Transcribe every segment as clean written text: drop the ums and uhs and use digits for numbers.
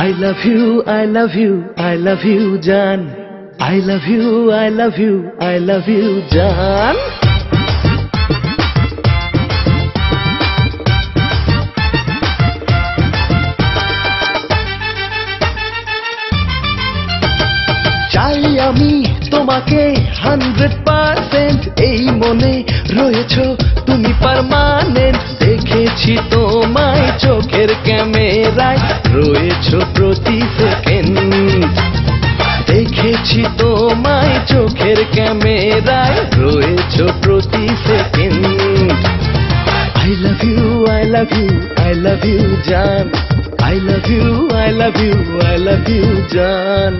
I love you, I love you, I love you, Jaan. I love you, I love you, I love you, Jaan. চাই আমি তোমাকে 100% এই মনে রয়েছো তুমি পার্মানেন্ট দেখেছি তোমায় চোখের ক্যামেরায় রয়েছো প্রতি সেকেন্ড দেখেছি তোমায় চোখের ক্যামেরায় রয়েছো প্রতি second I love you, I love you, I love you, Jaan. I love you, I love you, I love you, Jaan.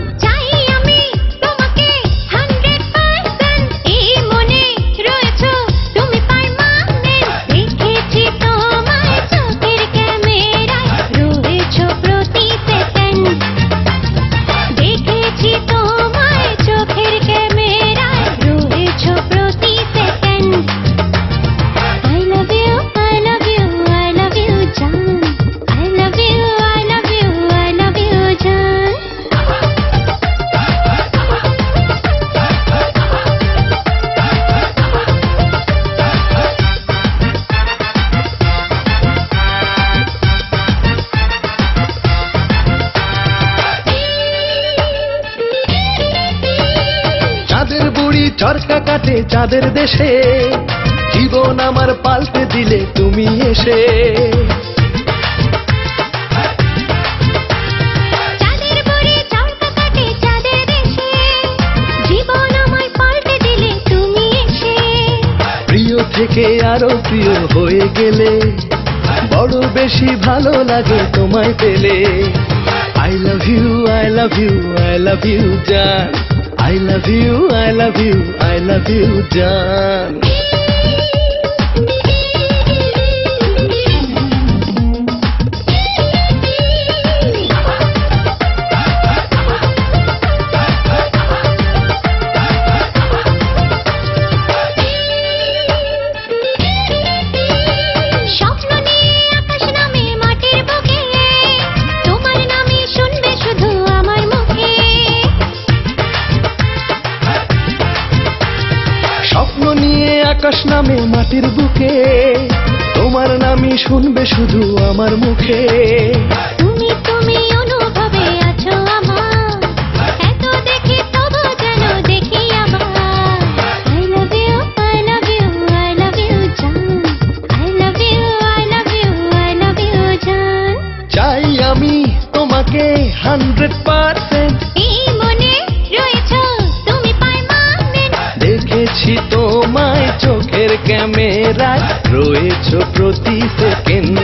চরকা কাটে চাঁদের দেশে জীবন আমার পাল্টে দিলে তুমি এসে চাঁদের বুড়ি চরকা কাটে চাঁদের দেশে জীবন আমার পাল্টে দিলে তুমি এসে প্রিয় থেকে আরো প্রিয় হয়ে গেলে বড় বেশি ভালো লাগে তোমায় পেলে I love you, I love you, I love you, Jaan. I love you, I love you, I love you, Jaan. আকাশ নামে মাটির বুকে তোমার নামই শুনবে শুধু আমার মুখে তুমি তুমি অনুভবে আছো আমার এত দেখি তবু যেন দেখি আবার I love you, I love you, I love you, Jaan. I love you, I love you, I love you, Jaan. চাই আমি তোমাকে 100% এই মনে রয়েছো তুমি পার্মানেন্ট দেখেছি তোমায় চোখের ক্যামেরায় রয়েছো প্রতি সেকেন্ড